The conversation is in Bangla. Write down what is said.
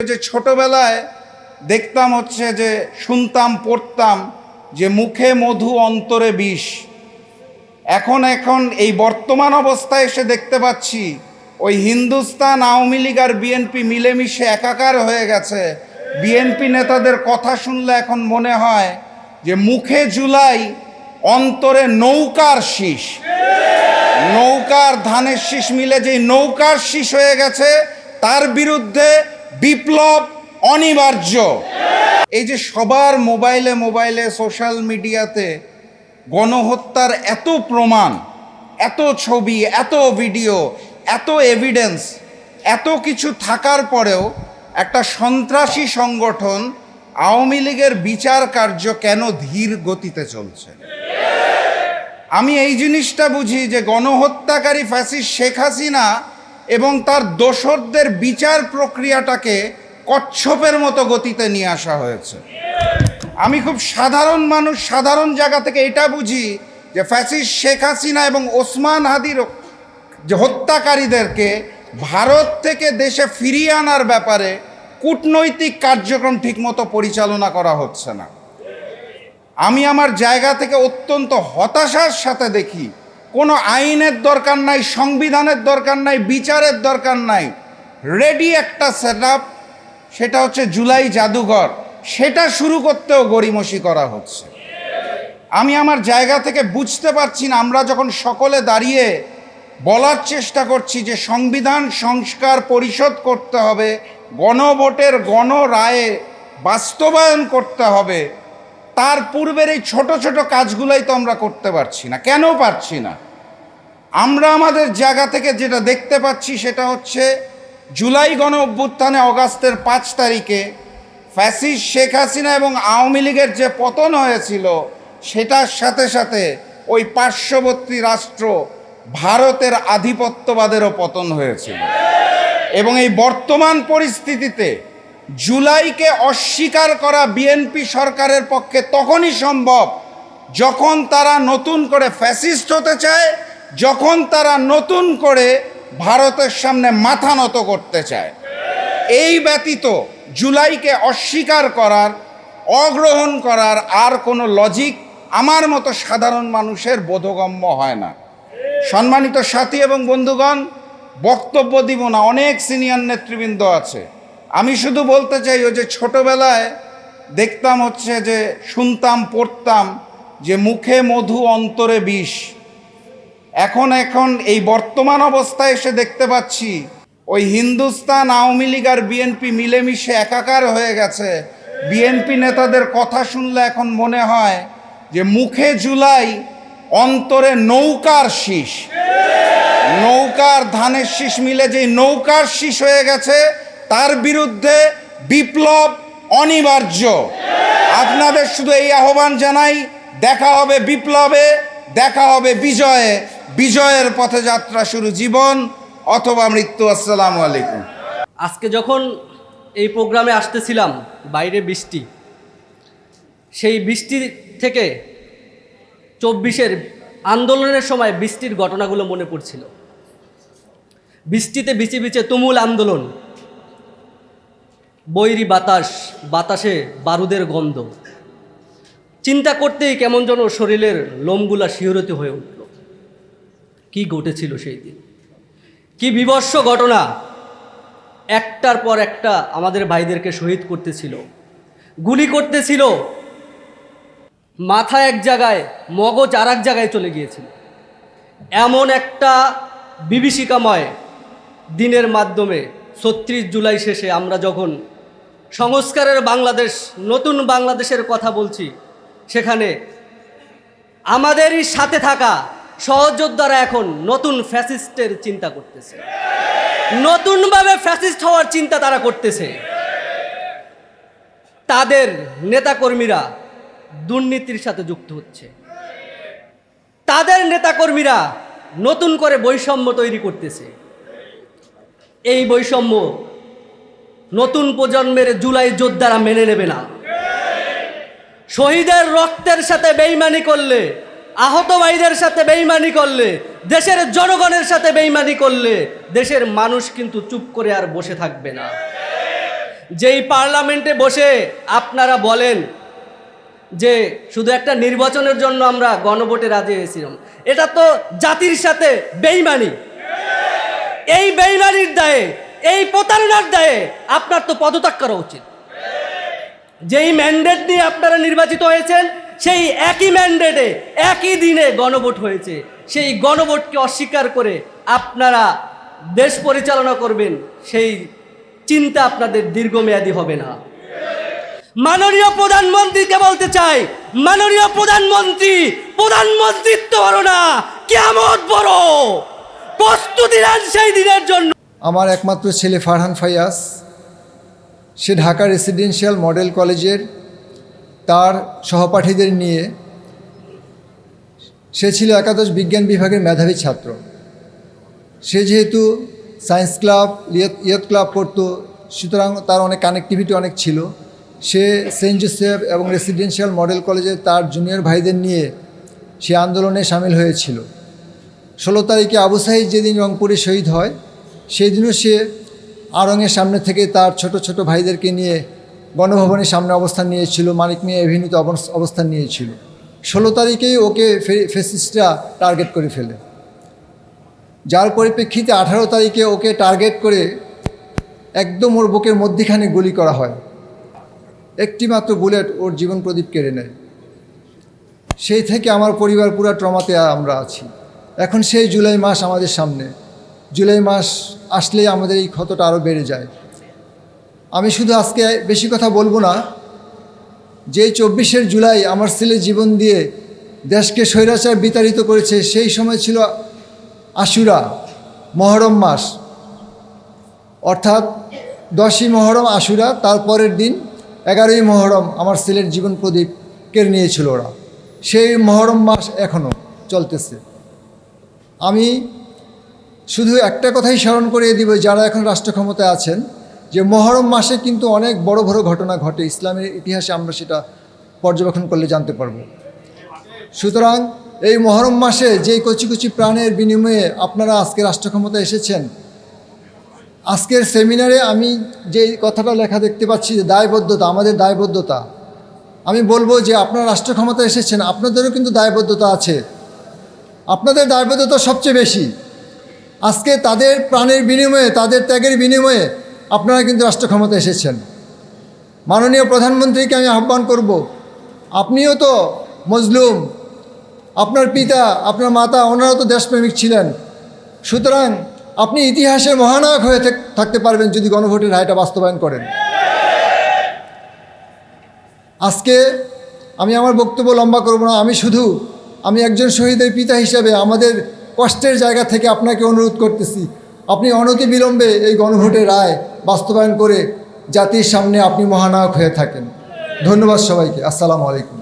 যে ছোটবেলায় দেখতাম হচ্ছে যে শুনতাম পড়তাম যে মুখে মধু অন্তরে বিষ। এখন এই বর্তমান অবস্থায় এসে দেখতে পাচ্ছি ওই হিন্দুস্তান আওয়ামী লীগ আর বিএনপি মিলেমিশে একাকার হয়ে গেছে। বিএনপি নেতাদের কথা শুনলে এখন মনে হয় যে মুখে জুলাই অন্তরে নৌকার শীষ, নৌকার ধানের শীষ মিলে যে নৌকার শীষ হয়ে গেছে, তার বিরুদ্ধে বিপ্লব অনিবার্য। এই যে সবার মোবাইলে সোশ্যাল মিডিয়াতে গণহত্যার এত প্রমাণ, এত ছবি, এত ভিডিও, এত এভিডেন্স, এত কিছু থাকার পরেও একটা সন্ত্রাসী সংগঠন আওয়ামী লীগের বিচার কার্য কেন ধীর গতিতে চলছে? আমি এই জিনিসটা বুঝি যে গণহত্যাকারী ফ্যাসিস্ট শেখ হাসিনা এবং তার দোসরদের বিচার প্রক্রিয়াটাকে কচ্ছপের মতো গতিতে নিয়ে আসা হয়েছে। আমি খুব সাধারণ মানুষ, সাধারণ জায়গা থেকে এটা বুঝি যে ফ্যাসিস্ট শেখ হাসিনা এবং ওসমান হাদির যে হত্যাকারীদেরকে ভারত থেকে দেশে ফিরিয়ে আনার ব্যাপারে কূটনৈতিক কার্যক্রম ঠিকমতো পরিচালনা করা হচ্ছে না। আমি আমার জায়গা থেকে অত্যন্ত হতাশার সাথে দেখি কোনো আইনের দরকার নাই, সংবিধানের দরকার নাই, বিচারের দরকার নাই, রেডি একটা সেটআপ, সেটা হচ্ছে জুলাই জাদুঘর, সেটা শুরু করতেও গড়িমসি করা হচ্ছে। আমি আমার জায়গা থেকে বুঝতে পারছি না, আমরা যখন সকলে দাঁড়িয়ে বলার চেষ্টা করছি যে সংবিধান সংস্কার পরিশোধ করতে হবে, গণভোটের গণরায়ে বাস্তবায়ন করতে হবে, তার পূর্বের এই ছোট ছোট কাজগুলোই তো আমরা করতে পারছি না। কেন পারছি না? আমরা আমাদের জায়গা থেকে যেটা দেখতে পাচ্ছি সেটা হচ্ছে জুলাই গণ অভ্যুত্থানে অগাস্টের 5 তারিখে ফ্যাসিস্ট শেখ হাসিনা এবং আওয়ামী লীগের যে পতন হয়েছিল, সেটার সাথে সাথে ওই পার্শ্ববর্তী রাষ্ট্র ভারতের আধিপত্যবাদেরও পতন হয়েছিল। এবং এই বর্তমান পরিস্থিতিতে জুলাইকে অস্বীকার করা বিএনপি সরকারের পক্ষে তখনই সম্ভব যখন তারা নতুন করে ফ্যাসিস্ট হতে চায়, যখন তারা নতুন করে ভারতের সামনে মাথা নত করতে চায়। এই ব্যতীত জুলাইকে অস্বীকার করার, অগ্রহণ করার আর কোনো লজিক আমার মতো সাধারণ মানুষের বোধগম্য হয় না। সম্মানিত সাথী এবং বন্ধুগণ, বক্তব্য দিব না, অনেক সিনিয়র নেতৃবৃন্দ আছে। আমি শুধু বলতে চাই, ওই যে ছোটবেলায় দেখতাম হচ্ছে যে শুনতাম পড়তাম যে মুখে মধু অন্তরে বিষ। এখন এই বর্তমান অবস্থায় এসে দেখতে পাচ্ছি ওই হিন্দুস্তান আওয়ামী লীগ আর বিএনপি মিলেমিশে একাকার হয়ে গেছে। বিএনপি নেতাদের কথা শুনলে এখন মনে হয় যে মুখে জুলাই অন্তরে নৌকার শীষ, নৌকার ধানের শীষ মিলে যে নৌকার শীষ হয়ে গেছে, তার বিরুদ্ধে বিপ্লব অনিবার্য। আপনাদের শুধু এই আহ্বান জানাই, দেখা হবে বিপ্লবে, দেখা হবে বিজয়ে। বিজয়ের পথে যাত্রা শুরু, জীবন অথবা মৃত্যু। আসসালামু আলাইকুম। আজকে যখন এই প্রোগ্রামে আসতেছিলাম, বাইরে বৃষ্টি, সেই বৃষ্টি থেকে 24-এর আন্দোলনের সময় বৃষ্টির ঘটনাগুলো মনে পড়ছিল। বৃষ্টিতে বিচে বিচে তুমুল আন্দোলন, বৈরী বাতাস, বাতাসে বারুদের গন্ধ। চিন্তা করতেই কেমন যেন শরীরের লোমগুলা শিহরিত হয়ে উঠল। কি ঘটেছিল সেই দিন, কি বিভৎস ঘটনা! একটার পর একটা আমাদের ভাইদেরকে শহীদ করতেছিল, গুলি করতেছিল। মাথা এক জায়গায়, মগজ আর এক জায়গায় চলে গিয়েছিল। এমন একটা বিভীষিকাময় দিনের মাধ্যমে 36 জুলাই শেষে আমরা যখন সংস্কারের বাংলাদেশ, নতুন বাংলাদেশের কথা বলছি, সেখানে আমাদেরই সাথে থাকা সহযোদ্ধারা এখন নতুন ফ্যাসিস্টের চিন্তা করতেছে, নতুনভাবে ফ্যাসিস্ট হওয়ার চিন্তা তারা করতেছে। তাদের নেতাকর্মীরা দুর্নীতির সাথে যুক্ত হচ্ছে, তাদের নেতাকর্মীরা নতুন করে বৈষম্য তৈরি করতেছে। এই বৈষম্য নতুন প্রজন্মের জুলাই যোদ্ধারা মেনে নেবে না। শহীদের রক্তের সাথে বেইমানি করলে, আহত ভাইদের সাথে বেইমানি করলে, দেশের জনগণের সাথে বেইমানি করলে দেশের মানুষ কিন্তু চুপ করে আর বসে থাকবে না। যেই পার্লামেন্টে বসে আপনারা বলেন যে শুধু একটা নির্বাচনের জন্য আমরা গণভোটে রাজি হয়েছিলাম, এটা তো জাতির সাথে বেইমানি। এই বেইমানির দায়ে, এই প্রতারণার দায়ে আপনার তো পদত্যাগ করা উচিত। যেই ম্যান্ডেট নিয়ে আপনারা নির্বাচিত হয়েছেন, সেই একই ম্যান্ডেটে একই দিনে গণভোট হয়েছে। সেই গণভোটকে অস্বীকার করে আপনারা দেশ পরিচালনা করবেন, সেই চিন্তা আপনাদের দীর্ঘমেয়াদী হবে না। মাননীয় প্রধানমন্ত্রীকে বলতে চাই, মাননীয় প্রধানমন্ত্রী, প্রধানমন্ত্রিত্ব বড় না, কিয়ামত বড়। প্রস্তুতি নেন সেই দিনের জন্য। আমার একমাত্র ছেলে ফারহান ফাইয়াজ, সে ঢাকা রেসিডেন্সিয়াল মডেল কলেজের তার সহপাঠীদের নিয়ে, সে ছিল একাদশ বিজ্ঞান বিভাগের মেধাবী ছাত্র। সে যেহেতু সায়েন্স ক্লাব, ইয়ত ক্লাব করতো, সুতরাং তার অনেক কানেক্টিভিটি অনেক ছিল। সে সেন্ট জোসেফ এবং রেসিডেন্সিয়াল মডেল কলেজে তার জুনিয়র ভাইদের নিয়ে সে আন্দোলনে সামিল হয়েছিল। 16 তারিখে আবু সাঈদ যেদিন রংপুরে শহীদ হয়, সেই দিনও সে আড়ংয়ের সামনে থেকে তার ছোট ছোট ভাইদেরকে নিয়ে গণভবনের সামনে অবস্থান নিয়েছিল, মানিক মিয়া এভিনিউতে অবস্থান নিয়েছিল। 16 তারিখেই ওকে ফ্যাসিস্টরা টার্গেট করে ফেলে, যার পরিপ্রেক্ষিতে 18 তারিখে ওকে টার্গেট করে একদম ওর বুকের মধ্যিখানে গুলি করা হয়। একটি মাত্র বুলেট ওর জীবন প্রদীপ কেড়ে নেয়। সেই থেকে আমার পরিবার পুরো ট্রমাতে আমরা আছি। এখন সেই জুলাই মাস আমাদের সামনে, জুলাই মাস আসলেই আমাদের এই ক্ষতটা আরও বেড়ে যায়। আমি শুধু আজকে বেশি কথা বলবো না, যে 24শে জুলাই আমার ছেলে জীবন দিয়ে দেশকে স্বৈরাচার বিতাড়িত করেছে, সেই সময় ছিল আশুরা, মহরম মাস, অর্থাৎ 10ই মহরম আশুরা, তারপরের দিন 11ই মহরম আমার ছেলের জীবন প্রদীপ কেড়ে নিয়েছিল ওরা। সেই মহরম মাস এখনও চলতেছে। আমি শুধু একটা কথাই স্মরণ করিয়ে দিব, যারা এখন রাষ্ট্র ক্ষমতায় আছেন, যে মহরম মাসে কিন্তু অনেক বড় বড় ঘটনা ঘটে। ইসলামের ইতিহাসে আমরা সেটা পর্যবেক্ষণ করলে জানতে পারব। সুতরাং এই মহরম মাসে যেই কচি কচি প্রাণের বিনিময়ে আপনারা আজকে রাষ্ট্র ক্ষমতায় এসেছেন, আজকের সেমিনারে আমি যেই কথাটা লেখা দেখতে পাচ্ছি যে দায়বদ্ধতা, আমাদের দায়বদ্ধতা, আমি বলবো যে আপনারা রাষ্ট্র ক্ষমতায় এসেছেন, আপনাদেরও কিন্তু দায়বদ্ধতা আছে। আপনাদের দায়বদ্ধতা সবচেয়ে বেশি। আজকে তাদের প্রাণের বিনিময়ে, তাদের ত্যাগের বিনিময়ে আপনারা কিন্তু রাষ্ট্র ক্ষমতায় এসেছেন। মাননীয় প্রধানমন্ত্রীকে আমি আহ্বান করব, আপনিও তো মজলুম, আপনার পিতা, আপনার মাতা, ওনারাও তো দেশপ্রেমিক ছিলেন। সুতরাং আপনি ইতিহাসের মহানায়ক হয়ে থাকতে পারবেন যদি গণভোটের রায়টা বাস্তবায়ন করেন। আজকে আমি আমার বক্তব্য লম্বা করব না, আমি একজন শহীদের পিতা হিসাবে আমাদের কষ্টের জায়গা থেকে আপনাকে অনুরোধ করতেছি, আপনি অনতিবিলম্বে এই গণভোটের রায় বাস্তবায়ন করে জাতির সামনে আপনি মহানায়ক হয়ে থাকেন। ধন্যবাদ সবাইকে। আসসালামু আলাইকুম।